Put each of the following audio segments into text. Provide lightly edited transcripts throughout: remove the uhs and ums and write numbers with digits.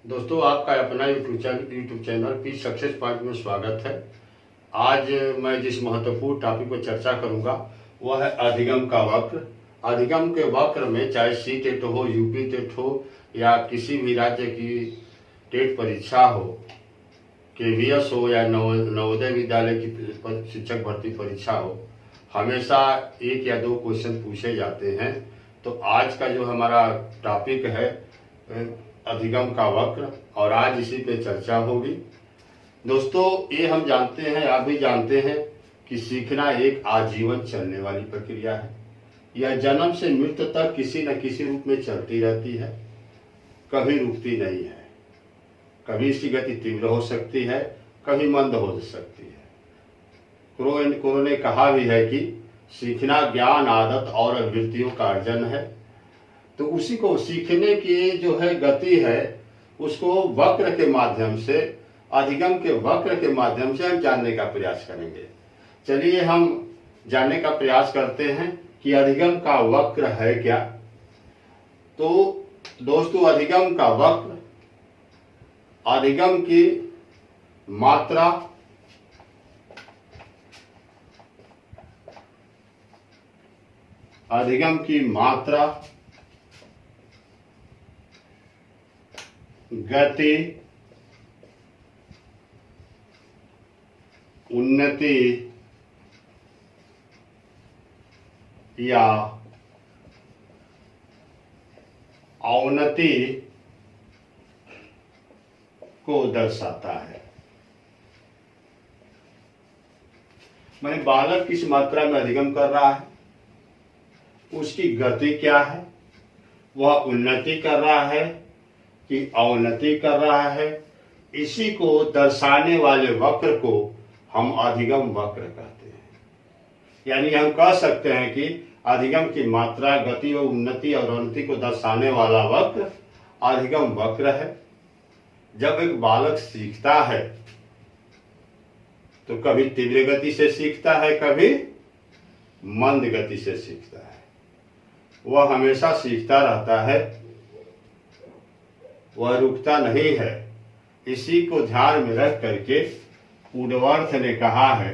दोस्तों, आपका अपना YouTube channel P success point में स्वागत है। आज मैं जिस महत्वपूर्ण टॉपिक पर चर्चा करूंगा वह है अधिगम का वक्र। अधिगम के वक्र में चाहे सी टेट हो, यूपी टेट हो या किसी भी राज्य की टेट परीक्षा हो, केवीएस हो या नवोदय विद्यालय की शिक्षक भर्ती परीक्षा हो, हमेशा एक या दो क्वेश्चन पूछे जाते हैं। तो आज का जो हमारा टॉपिक है अधिगम का वक्र, और आज इसी पे चर्चा होगी। दोस्तों, ये हम जानते हैं, आप भी जानते हैं कि सीखना एक आजीवन चलने वाली प्रक्रिया है। यह जन्म से मृत्यु तक किसी न किसी रूप में चलती रहती है, कभी रुकती नहीं है। कभी इसकी गति तीव्र हो सकती है, कभी मंद हो सकती है। क्रो ने कहा भी है कि सीखना ज्ञान, आदत और अभिवृत्तियों का अर्जन है। तो उसी को सीखने की जो है गति है, उसको वक्र के माध्यम से, अधिगम के वक्र के माध्यम से हम जानने का प्रयास करेंगे। चलिए हम जानने का प्रयास करते हैं कि अधिगम का वक्र है क्या। तो दोस्तों, अधिगम का वक्र अधिगम की मात्रा, अधिगम की मात्रा, गति, उन्नति या अवनति को दर्शाता है। माने बालक किस मात्रा में अधिगम कर रहा है, उसकी गति क्या है, वह उन्नति कर रहा है कि अवनति कर रहा है, इसी को दर्शाने वाले वक्र को हम अधिगम वक्र कहते हैं। यानी हम कह सकते हैं कि अधिगम की मात्रा, गति और उन्नति और अवनति को दर्शाने वाला वक्र अधिगम वक्र है। जब एक बालक सीखता है तो कभी तीव्र गति से सीखता है, कभी मंद गति से सीखता है। वह हमेशा सीखता रहता है, वह रुकता नहीं है। इसी को ध्यान में रख करके वुडवर्थ ने कहा है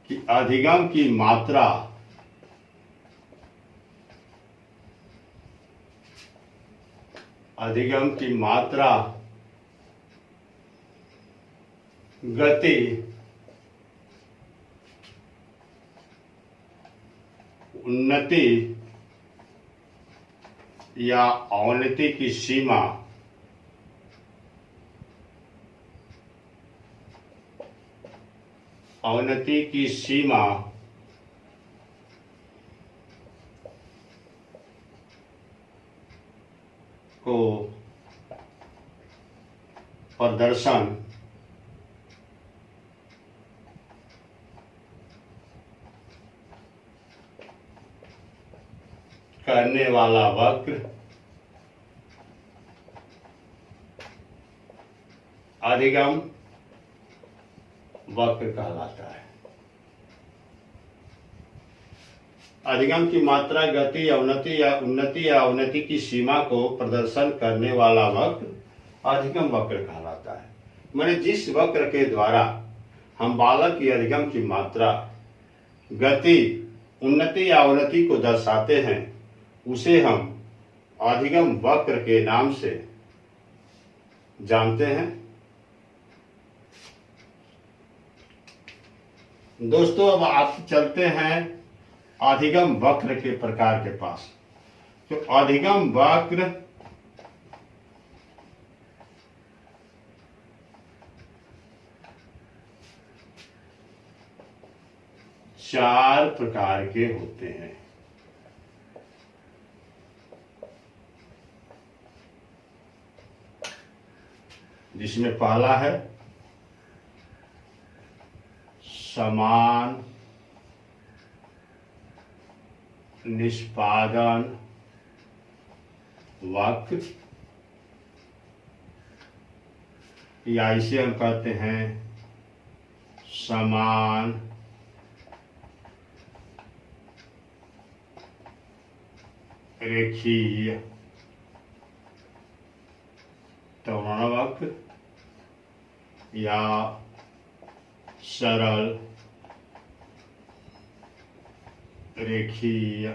कि अधिगम की मात्रा गति, उन्नति या अवनति की सीमा को प्रदर्शन करने वाला वक्र अधिगम वक्र कहलाता है। अधिगम की मात्रा, गति, अवनति या उन्नति या अवनति की सीमा को प्रदर्शन करने वाला वक्र अधिगम वक्र कहलाता है। माने जिस वक्र के द्वारा हम बालक की अधिगम की मात्रा, गति, उन्नति या अवनति को दर्शाते हैं, उसे हम अधिगम वक्र के नाम से जानते हैं। दोस्तों, अब आप चलते हैं अधिगम वक्र के प्रकार के पास। तो अधिगम वक्र चार प्रकार के होते हैं। जिसमें पहला है समान निष्पादन वक्र, या इसे हम कहते हैं समान रेखीय त्वरण वक्र या सरल रेखीय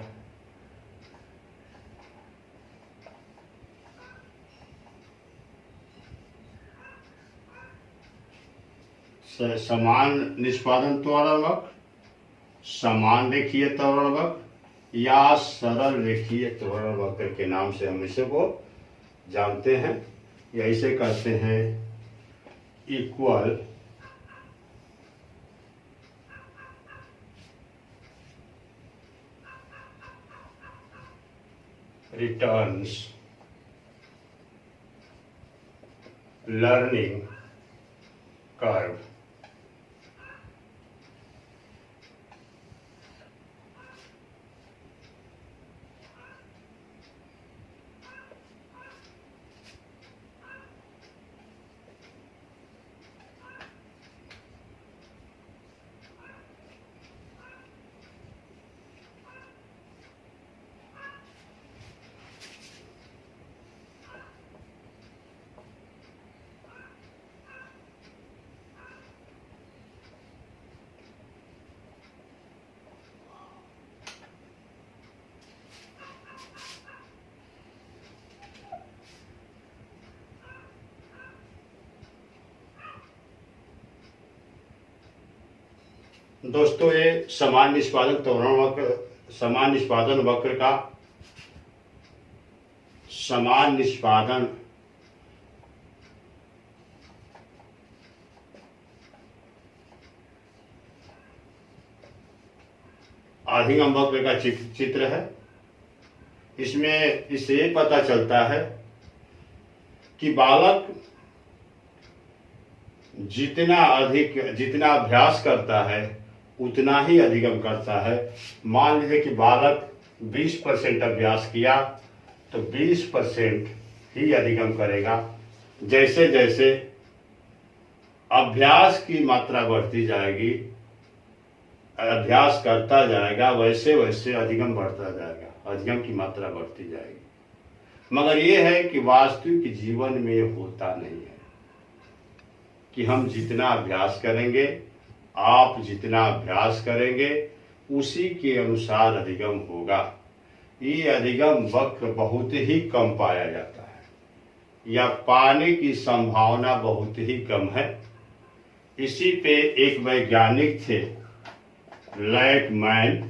समान निष्पादन त्वरण वक्र, समान रेखीय त्वरण वक्र या सरल रेखीय त्वरण वक्र के नाम से हम इसे को जानते हैं या इसे कहते हैं इक्वल रिटर्न्स लर्निंग कर्व। दोस्तों, ये समान निष्पादन त्वरण वक्र, समान निष्पादन वक्र का समान निष्पादन अधिगम वक्र का चित्र है। इसमें इससे पता चलता है कि बालक जितना अभ्यास करता है उतना ही अधिगम करता है। मान लीजिए कि बालक 20% अभ्यास किया तो 20% ही अधिगम करेगा। जैसे जैसे अभ्यास की मात्रा बढ़ती जाएगी, अभ्यास करता जाएगा, वैसे वैसे अधिगम बढ़ता जाएगा, अधिगम की मात्रा बढ़ती जाएगी। मगर ये है कि वास्तविक जीवन में ये होता नहीं है कि हम जितना अभ्यास करेंगे, आप जितना अभ्यास करेंगे उसी के अनुसार अधिगम होगा। ये अधिगम वक्र बहुत ही कम पाया जाता है या पाने की संभावना बहुत ही कम है। इसी पे एक वैज्ञानिक थे लैकमैन,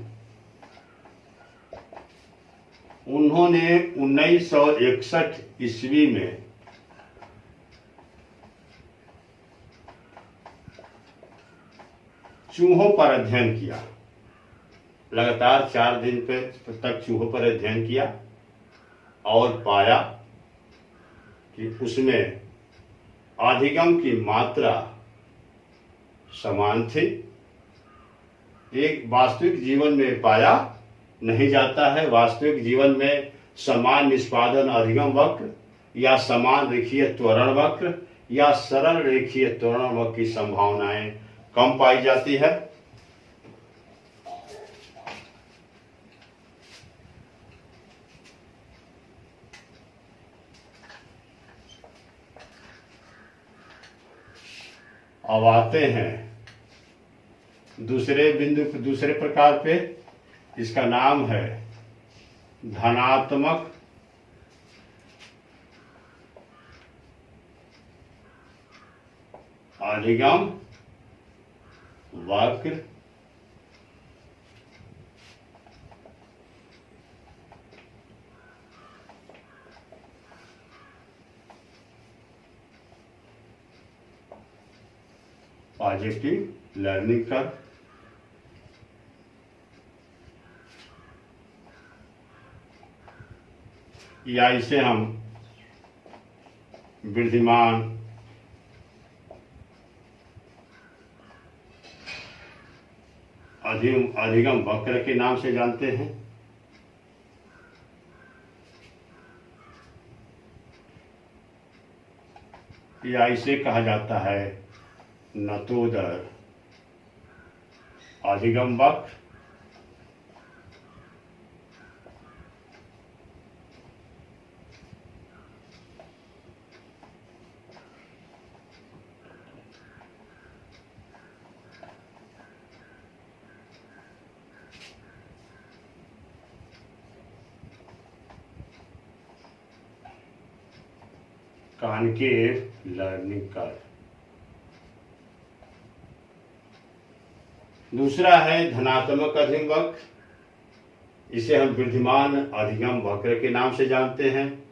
उन्होंने 1961 ईस्वी में चूहों पर अध्ययन किया। लगातार 4 दिन तक चूहों पर अध्ययन किया और पाया कि उसमें अधिगम की मात्रा समान थी। एक वास्तविक जीवन में पाया नहीं जाता है। वास्तविक जीवन में समान निष्पादन अधिगम वक्र या समान रेखीय त्वरण वक्र या सरल रेखीय त्वरण वक्र की संभावनाएं कम पाई जाती है। अब आते हैं दूसरे बिंदु, दूसरे प्रकार पे। इसका नाम है धनात्मक अधिगम वक्र। Positive learning curve. या इसे हम वृद्धिमान अधिगम वक्र के नाम से जानते हैं। या इसे कहा जाता है नतोदर अधिगम वक्र कॉनकेव लर्निंग कर्व। दूसरा है धनात्मक अधिगम वक्र, इसे हम वृद्धिमान अधिगम वक्र के नाम से जानते हैं,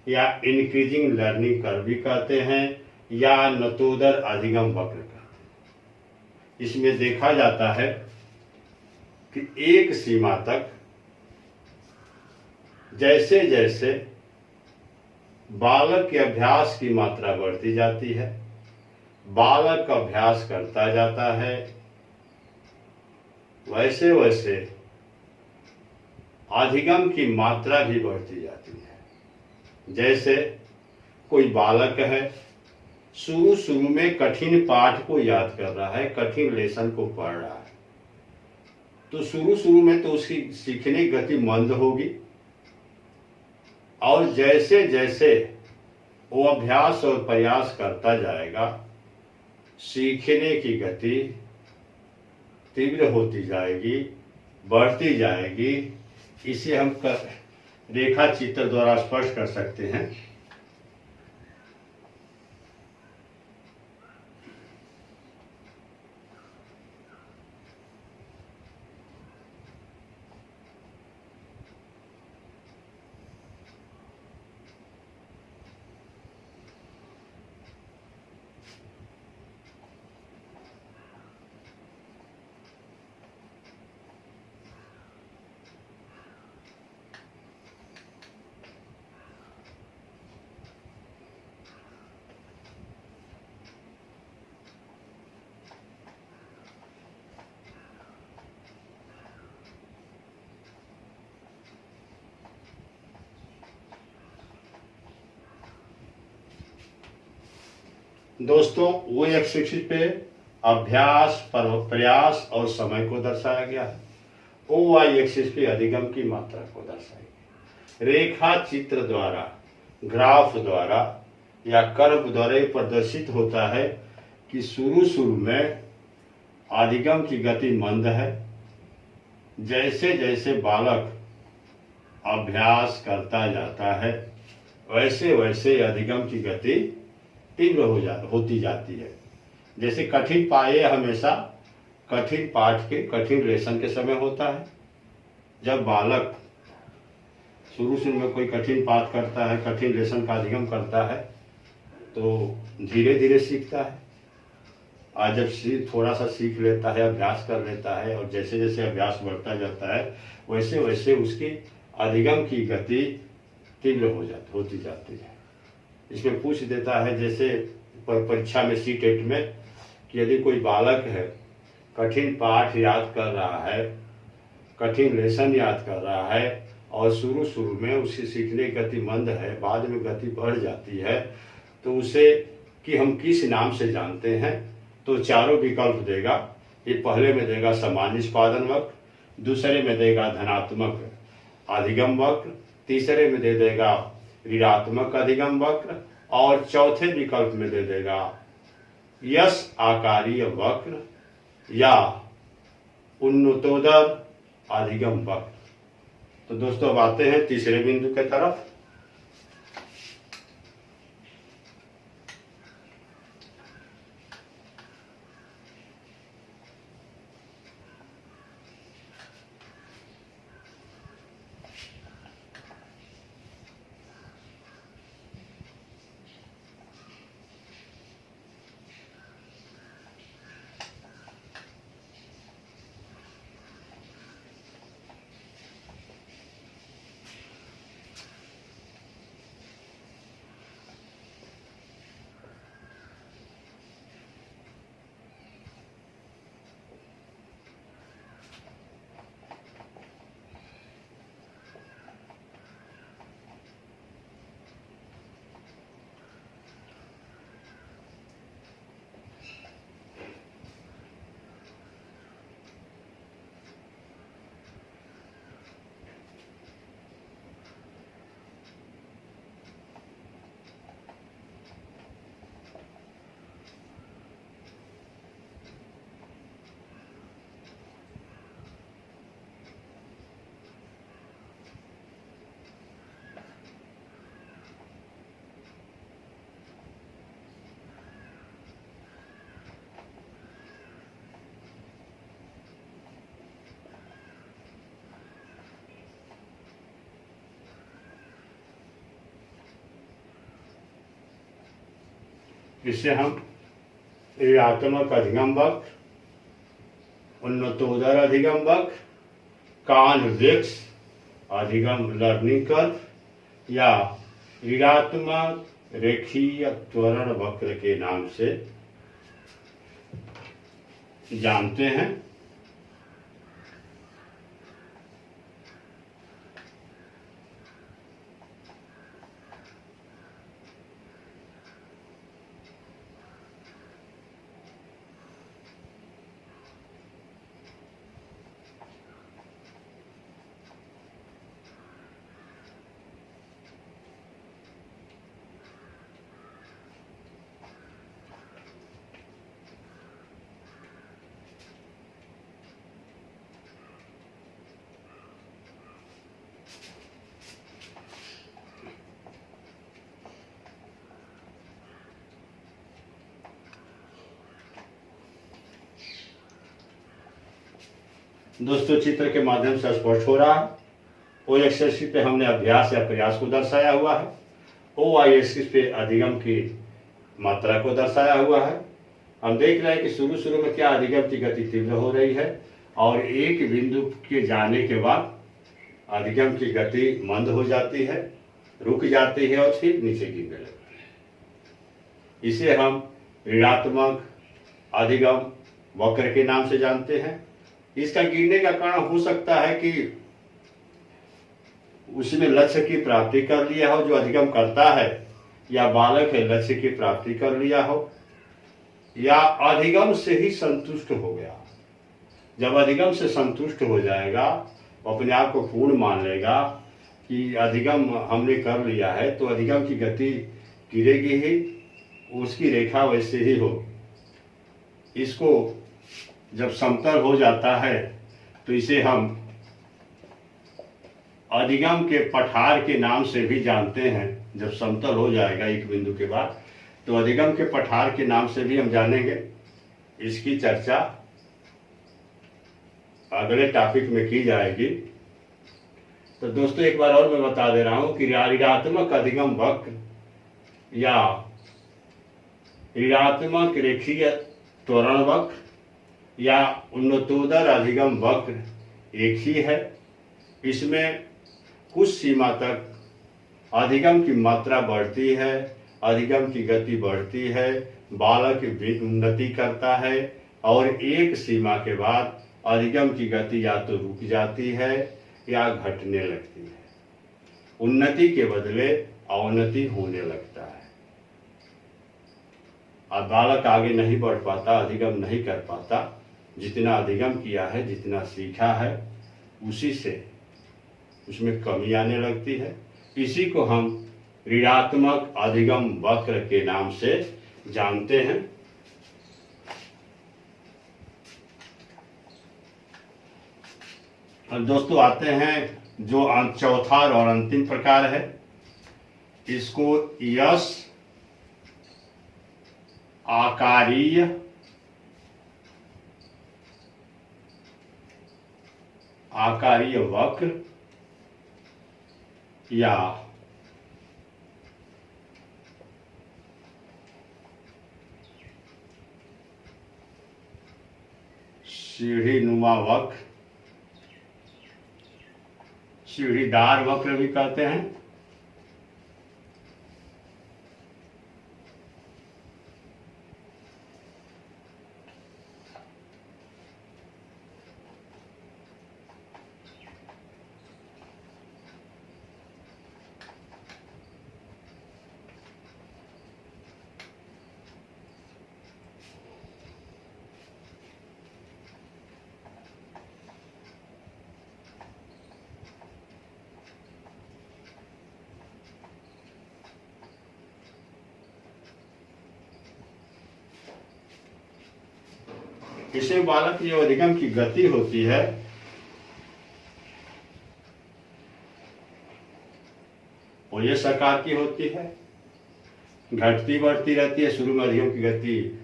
या इंक्रीजिंग लर्निंग कर्व भी कहते हैं, या नतोदर अधिगम वक्र कहते हैं। इसमें देखा जाता है कि एक सीमा तक जैसे जैसे बालक के अभ्यास की मात्रा बढ़ती जाती है, बालक अभ्यास करता जाता है, वैसे वैसे अधिगम की मात्रा भी बढ़ती जाती है। जैसे कोई बालक है, शुरू शुरू में कठिन पाठ को याद कर रहा है, कठिन लेसन को पढ़ रहा है, तो शुरू शुरू में तो उसकी सीखने की गति मंद होगी, और जैसे जैसे वो अभ्यास और प्रयास करता जाएगा, सीखने की गति तीव्र होती जाएगी, बढ़ती जाएगी। इसे हम रेखा चित्र द्वारा स्पष्ट कर सकते हैं। दोस्तों, वो एक्सिस पे अभ्यास, प्रयास और समय को दर्शाया गया है। ओ वाई एक्सिस पे अधिगम की मात्रा को दर्शाया गया। रेखा चित्र द्वारा, ग्राफ द्वारा या कर्व द्वारा ये प्रदर्शित होता है कि शुरू शुरू में अधिगम की गति मंद है, जैसे जैसे बालक अभ्यास करता जाता है, वैसे वैसे अधिगम की गति तीव्र होती जाती है। जैसे कठिन पाए हमेशा कठिन पाठ के, कठिन लेसन के समय होता है। जब बालक शुरू शुरू में कोई कठिन पाठ करता है, कठिन लेसन का अधिगम करता है, तो धीरे धीरे सीखता है। आज जब थोड़ा सा सीख लेता है, अभ्यास कर लेता है, और जैसे जैसे अभ्यास बढ़ता जाता है, वैसे वैसे उसकी अधिगम की गति तीव्र होती जाती है। इसमें पूछ देता है, जैसे परीक्षा में सी-टेट में, कि यदि कोई बालक है, कठिन पाठ याद कर रहा है, कठिन लेसन याद कर रहा है, और शुरू शुरू में उसकी सीखने की गति मंद है, बाद में गति बढ़ जाती है, तो उसे कि हम किस नाम से जानते हैं, तो चारों विकल्प देगा। ये पहले में देगा समान निष्पादन वक्र, दूसरे में देगा धनात्मक अधिगम वक्र, तीसरे में दे देगा ऋणात्मक अधिगम वक्र, और चौथे विकल्प में दे देगा यश आकारीय वक्र या उन्नतोदर अधिगम वक्र। तो दोस्तों, अब आते हैं तीसरे बिंदु के तरफ। इसे हम ऋणात्मक अधिगम वक्र, उन्नतोदर अधिगम वक्र, कॉन्वेक्स अधिगम लर्निंग कर्व या ऋणात्मक रेखीय त्वरण वक्र के नाम से जानते हैं। दोस्तों, चित्र के माध्यम से स्पष्ट हो रहा है। ओ एक्सिस पे हमने अभ्यास या प्रयास को दर्शाया हुआ है। ओ वाई एक्सिस पे अधिगम की मात्रा को दर्शाया हुआ है। हम देख रहे हैं कि शुरू शुरू में क्या अधिगम की गति तीव्र हो रही है और एक बिंदु के जाने के बाद अधिगम की गति मंद हो जाती है, रुक जाती है और फिर नीचे गिरने लगती है। इसे हम ऋणात्मक अधिगम वक्र के नाम से जानते हैं। इसका गिरने का कारण हो सकता है कि उसने लक्ष्य की प्राप्ति कर लिया हो जो अधिगम करता है, या बालक है लक्ष्य की प्राप्ति कर लिया हो, या अधिगम से ही संतुष्ट हो गया। जब अधिगम से संतुष्ट हो जाएगा, अपने आप को पूर्ण मान लेगा कि अधिगम हमने कर लिया है, तो अधिगम की गति गिरेगी ही, उसकी रेखा वैसे ही होगी। इसको जब समतल हो जाता है तो इसे हम अधिगम के पठार के नाम से भी जानते हैं। जब समतल हो जाएगा एक बिंदु के बाद, तो अधिगम के पठार के नाम से भी हम जानेंगे। इसकी चर्चा अगले टॉपिक में की जाएगी। तो दोस्तों, एक बार और मैं बता दे रहा हूं कि ऋणात्मक अधिगम वक्र या ऋणात्मक रेखीय त्वरण वक्र या उन्नतोदर अधिगम वक्र एक ही है। इसमें कुछ सीमा तक अधिगम की मात्रा बढ़ती है, अधिगम की गति बढ़ती है, बालक उन्नति करता है और एक सीमा के बाद अधिगम की गति या तो रुक जाती है या घटने लगती है। उन्नति के बदले अवनति होने लगता है। अब बालक आगे नहीं बढ़ पाता, अधिगम नहीं कर पाता। जितना अधिगम किया है, जितना सीखा है, उसी से उसमें कमी आने लगती है। इसी को हम ऋणात्मक अधिगम वक्र के नाम से जानते हैं। और दोस्तों, आते हैं जो चौथा और अंतिम प्रकार है, इसको यश आकारीय वक्र या सीढ़ी नुमा वक्र, सीढ़ीदार वक्र भी कहते हैं। इसमें बालक की जो अधिगम की गति होती है, वो ये आकार की होती है, घटती बढ़ती रहती है। शुरू में अधिगम की गति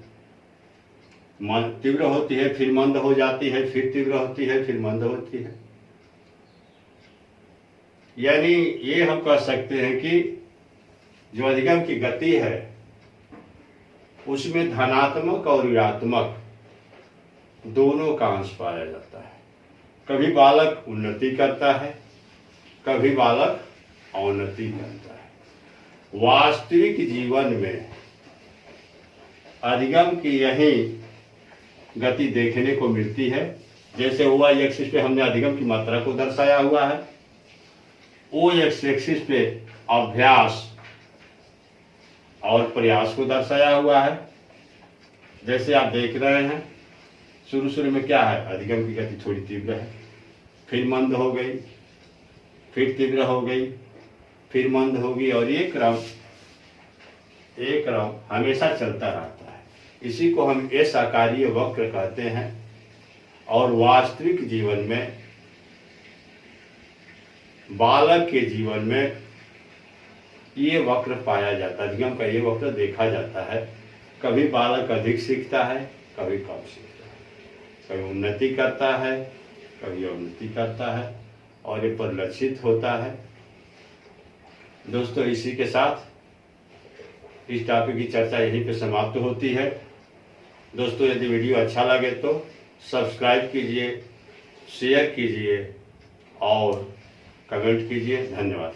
तीव्र होती है, फिर मंद हो जाती है, फिर तीव्र होती है, फिर मंद होती है। यानी ये हम कह सकते हैं कि जो अधिगम की गति है उसमें धनात्मक और ऋणात्मक दोनों का अंश पाया जाता है। कभी बालक उन्नति करता है, कभी बालक अवनति करता है। वास्तविक जीवन में अधिगम की यही गति देखने को मिलती है। जैसे y एक्सिस पे हमने अधिगम की मात्रा को दर्शाया हुआ है, o एक्सिस पे अभ्यास और प्रयास को दर्शाया हुआ है। जैसे आप देख रहे हैं, शुरू में क्या है, अधिगम की गति थोड़ी तीव्र है, फिर मंद हो गई, फिर तीव्र हो गई, फिर मंद होगी, और ये क्रम हमेशा चलता रहता है। इसी को हम एस आकारीय वक्र कहते हैं। और वास्तविक जीवन में, बालक के जीवन में ये वक्र पाया जाता है, अधिगम का ये वक्र देखा जाता है। कभी बालक अधिक सीखता है, कभी कम सीखता है, कभी उन्नति करता है, कभी अवनति करता है, और ये परिलक्षित होता है। दोस्तों, इसी के साथ इस टॉपिक की चर्चा यहीं पे समाप्त होती है। दोस्तों, यदि वीडियो अच्छा लगे तो सब्सक्राइब कीजिए, शेयर कीजिए और कमेंट कीजिए। धन्यवाद।